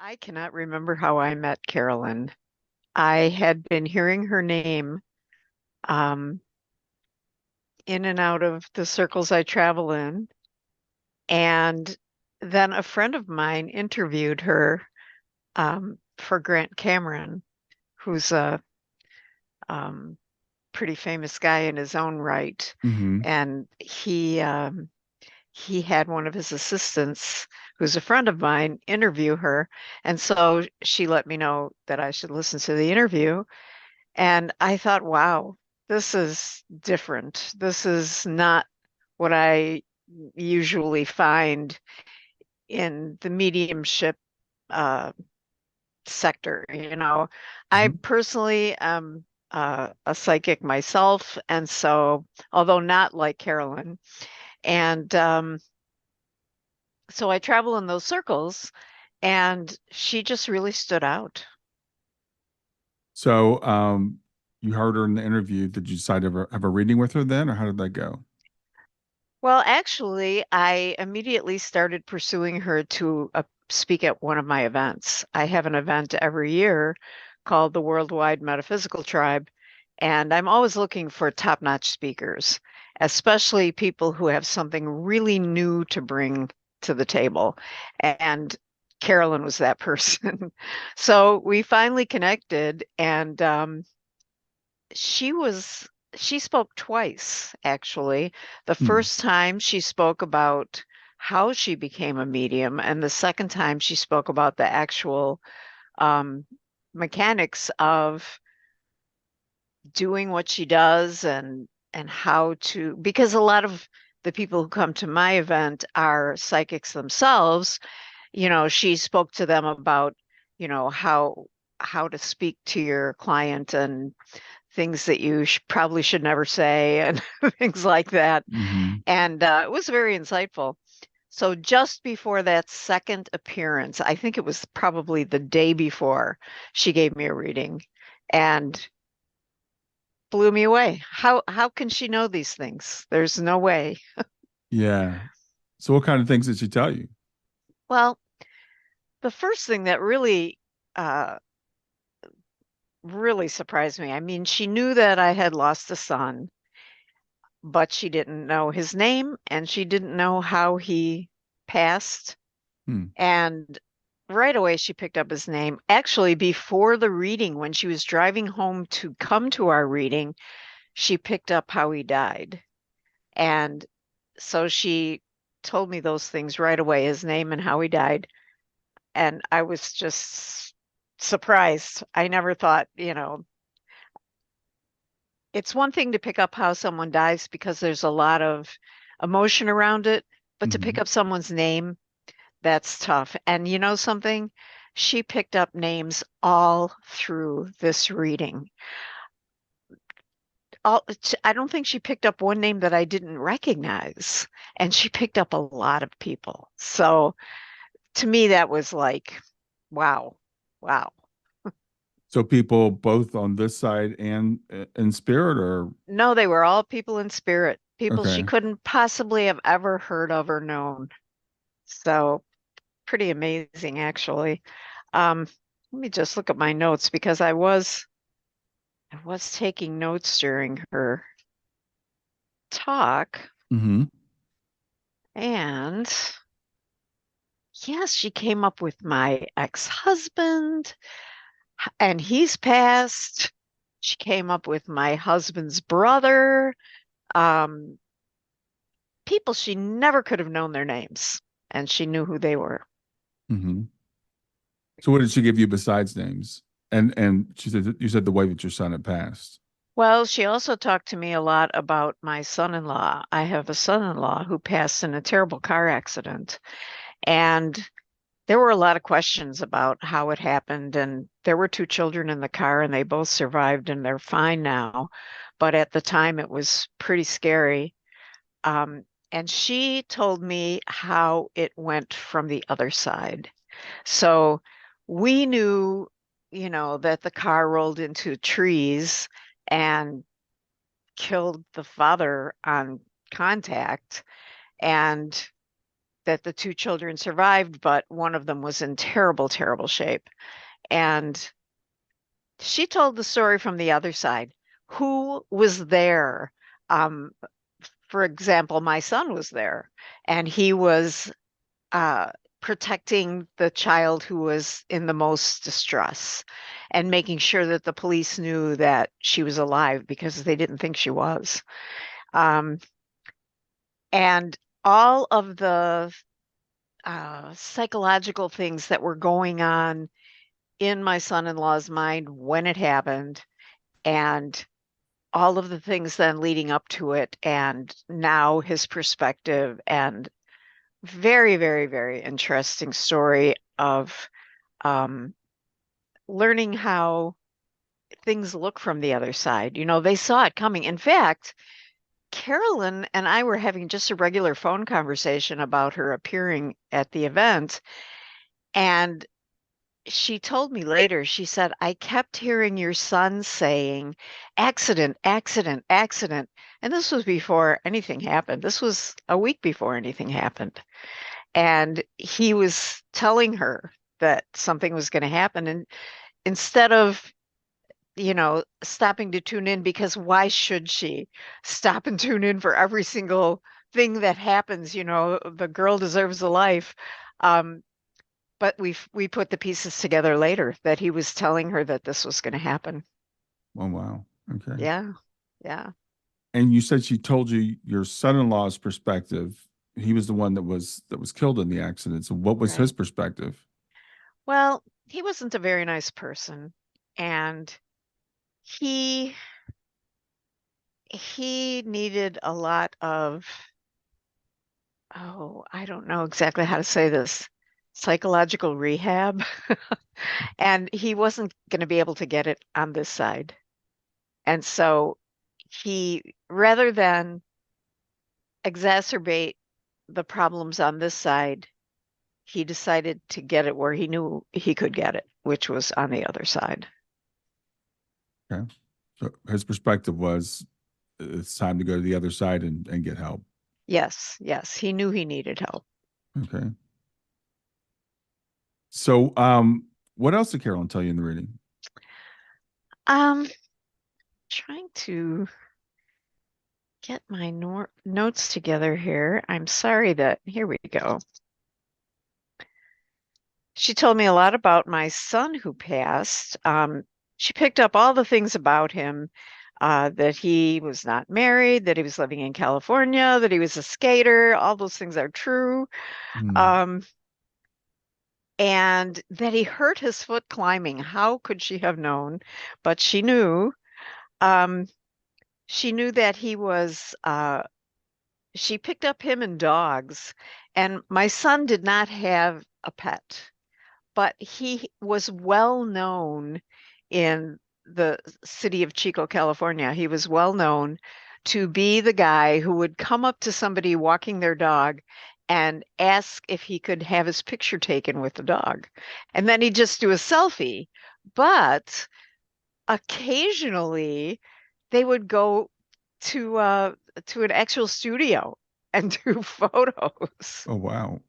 I cannot remember how I met Carolyn. I had been hearing her name um, in and out of the circles I travel in. And then a friend of mine interviewed her for Grant Cameron, who's a um, pretty famous guy in his own right. Hmm. And he had one of his assistants, who's a friend of mine, interview her. And so she let me know that I should listen to the interview. And I thought, wow, this is different. This is not what I usually find in the mediumship uh, sector. I Hmm. personally am a psychic myself. And so, although not like Carolyn, and so I travel in those circles, and she just really stood out. So, you heard her in the interview. Did you decide to have a reading with her then, or how did that go? Well, actually, I immediately started pursuing her to speak at one of my events. I have an event every year called the Worldwide Metaphysical Tribe, and I'm always looking for top-notch speakers, especially people who have something really new to bring to the table. And Carolyn was that person. So we finally connected, and she was she spoke twice, actually. The Hmm. first time she spoke about how she became a medium, and the second time she spoke about the actual um, mechanics of doing what she does and how to, because a lot of the people who come to my event are psychics themselves. She spoke to them about, how to speak to your client and things that you probably should never say and things like that. Hmm. And it was very insightful. So just before that second appearance, I think it was probably the day before, she gave me a reading and blew me away. How can she know these things? There's no way. Yeah. So, what kind of things did she tell you? Well, the first thing that uh really surprised me. I mean, she knew that I had lost a son, but she didn't know his name and she didn't know how he passed. Hmm. And right away, she picked up his name. Actually, before the reading, when she was driving home to come to our reading, she picked up how he died. And so she told me those things right away, his name and how he died. And I was just surprised. I never thought, it's one thing to pick up how someone dies because there's a lot of emotion around it, but to pick Hmm. up someone's name, that's tough. And you know something? She picked up names all through this reading. I don't think she picked up one name that I didn't recognize, and she picked up a lot of people. So to me, that was like, wow, wow. So, people both on this side and in spirit, or No, they were all people in spirit, people she okay. couldn't possibly have ever heard of or known. So pretty amazing, actually. Let me just look at my notes because I was taking notes during her talk, Hmm. and yes, she came up with my ex-husband, and he's passed. She came up with my husband's brother, um, people she never could have known their names, and she knew who they were. Hmm. So, what did she give you besides names? And she said you said the way that your son had passed. Well, she also talked to me a lot about my son-in-law. I have a son-in-law who passed in a terrible car accident, and there were a lot of questions about how it happened. And there were two children in the car, and they both survived, and they're fine now. But at the time, it was pretty scary. Um, and she told me how it went from the other side. So we knew, that the car rolled into trees and killed the father on contact. And that the two children survived, but one of them was in terrible, terrible shape. And she told the story from the other side. Who was there? Um, for example, my son was there, and he was uh, protecting the child who was in the most distress and making sure that the police knew that she was alive because they didn't think she was. Um, and all of the psychological things that were going on in my son-in-law's mind when it happened, and all of the things then leading up to it, and now his perspective, and very, very, very interesting story of um, learning how things look from the other side. You know, they saw it coming. In fact, Carolyn and I were having just a regular phone conversation about her appearing at the event. And she told me later, she said, I kept hearing your son saying, accident, accident, accident. And this was before anything happened. This was a week before anything happened. And he was telling her that something was going to happen. And instead of, stopping to tune in, because why should she stop and tune in for every single thing that happens? The girl deserves a life. Um, but we put the pieces together later that he was telling her that this was going to happen. Oh, wow. Okay. Yeah. Yeah. And you said she told you your son-in-law's perspective. He was the one that was killed in the accident. So what was his Right. perspective? Well, he wasn't a very nice person, and he he needed a lot of, oh, I don't know exactly how to say this, psychological rehab. And he wasn't going to be able to get it on this side. And so rather than exacerbate the problems on this side, he decided to get it where he knew he could get it, which was on the other side. Okay. So his perspective was it's time to go to the other side and get help. Yes, yes, he knew he needed help. Okay. So what else did Carolyn tell you in the reading? Um, Trying to get my notes together here. I'm sorry that, here we go. She told me a lot about my son who passed. She picked up all the things about him, that he was not married, that he was living in California, that he was a skater. All those things are true. Hmm. Um, and that he hurt his foot climbing. How could she have known? But she knew. Um, she knew that she picked up him and dogs. And my son did not have a pet, but he was well known in the city of Chico, California. He was well known to be the guy who would come up to somebody walking their dog and ask if he could have his picture taken with the dog. And then he'd just do a selfie. But occasionally they would go to an actual studio and do photos. Oh, wow.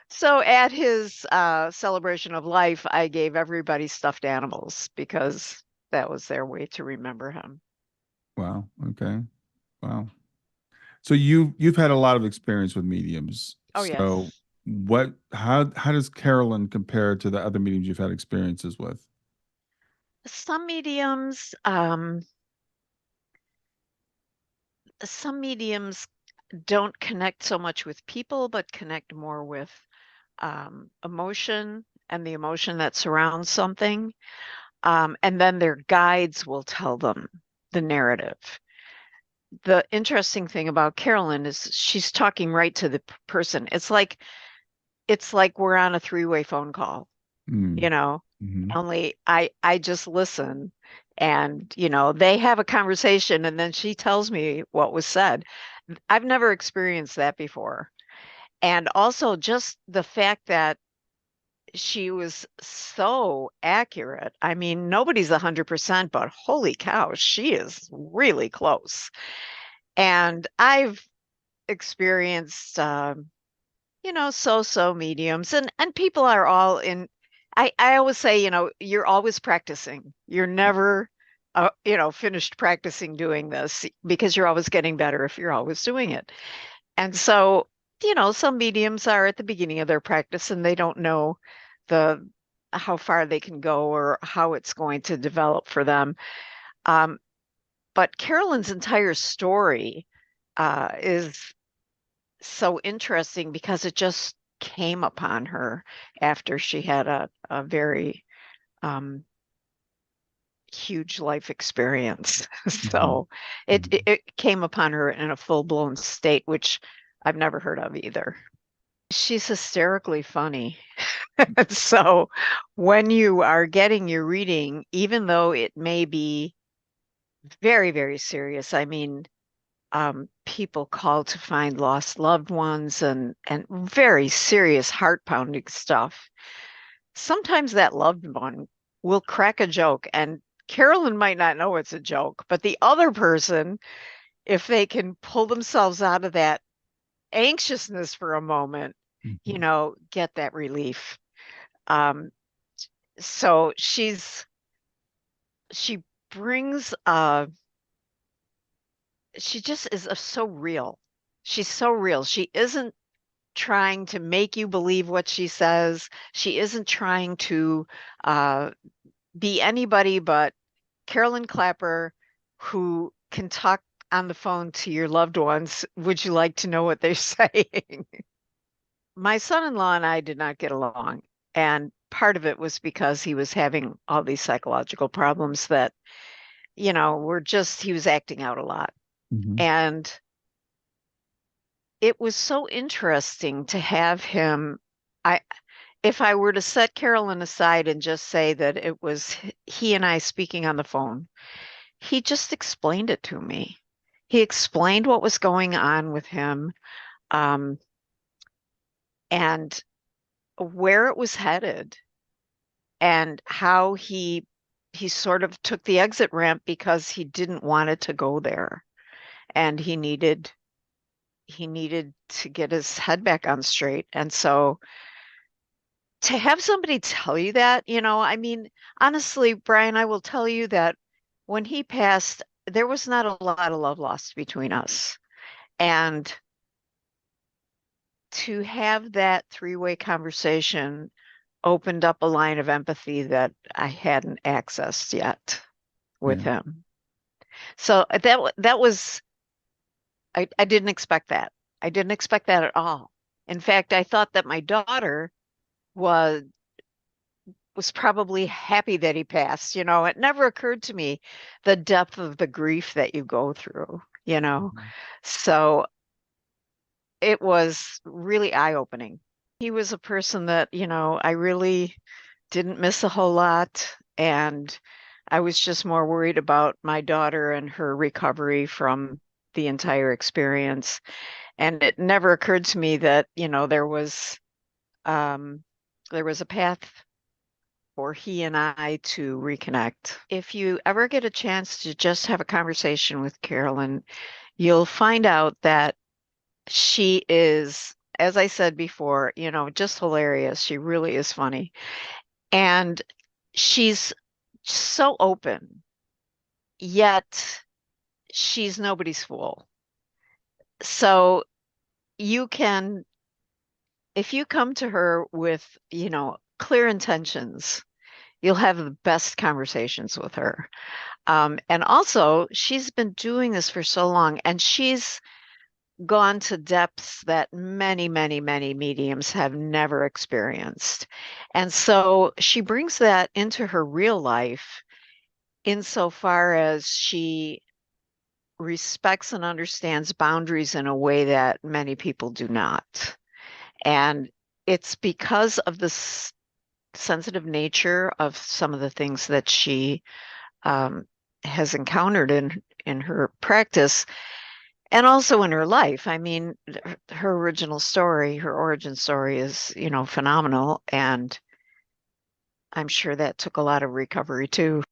So at his celebration of life, I gave everybody stuffed animals because that was their way to remember him. Wow. Okay. Wow. So you've had a lot of experience with mediums. Oh, So yes. how does Carolyn compare to the other mediums you've had experiences with? Some mediums don't connect so much with people, but connect more with emotion and the emotion that surrounds something. And then their guides will tell them the narrative. The interesting thing about Carolyn is she's talking right to the person. It's like we're on a three-way phone call, Mm. you know, Hmm. only I just listen, and they have a conversation and then she tells me what was said. I've never experienced that before. And also just the fact that she was so accurate. I mean, nobody's 100%, but holy cow, she is really close. And I've experienced, so-so mediums, and people are all in. I always say, you're always practicing. You're never, finished practicing doing this because you're always getting better if you're always doing it. And so, some mediums are at the beginning of their practice and they don't know the how far they can go or how it's going to develop for them. Um, but Carolyn's entire story is so interesting because it just came upon her after she had a very um, huge life experience. So it came upon her in a full-blown state, which I've never heard of either. She's hysterically funny. So when you are getting your reading, even though it may be very, very serious, I mean, people call to find lost loved ones and very serious heart-pounding stuff. Sometimes that loved one will crack a joke, and Carolyn might not know it's a joke, but the other person, if they can pull themselves out of that anxiousness for a moment, get that relief. So she brings she just is so real. She's so real. She isn't trying to make you believe what she says. She isn't trying to be anybody but Carolyn Clapper, who can talk on the phone to your loved ones. Would you like to know what they're saying? My son-in-law and I did not get along. And part of it was because he was having all these psychological problems that, he was acting out a lot. And it was so interesting to have him. If I were to set Carolyn aside and just say that it was he and I speaking on the phone, he just explained it to me. He explained what was going on with him, and where it was headed, and how he sort of took the exit ramp because he didn't want it to go there, and he needed to get his head back on straight. And so to have somebody tell you that, I mean, honestly, Brian, I will tell you that when he passed, there was not a lot of love lost between us. And to have that three-way conversation opened up a line of empathy that I hadn't accessed yet with him. So that was, I didn't expect that. I didn't expect that at all. In fact, I thought that my daughter was probably happy that he passed. It never occurred to me the depth of the grief that you go through, So it was really eye-opening. He was a person that, I really didn't miss a whole lot. And I was just more worried about my daughter and her recovery from the entire experience. And it never occurred to me that, there was a path for he and I to reconnect. If you ever get a chance to just have a conversation with Carolyn, you'll find out that she is, as I said before, just hilarious. She really is funny. And she's so open, yet she's nobody's fool. So you can, if you come to her with, clear intentions, you'll have the best conversations with her. And also, she's been doing this for so long, and she's gone to depths that many, many, many mediums have never experienced. And so she brings that into her real life insofar as she respects and understands boundaries in a way that many people do not. And it's because of the sensitive nature of some of the things that she has encountered in her practice and also in her life. I mean, her original story, her origin story is, phenomenal. And I'm sure that took a lot of recovery too.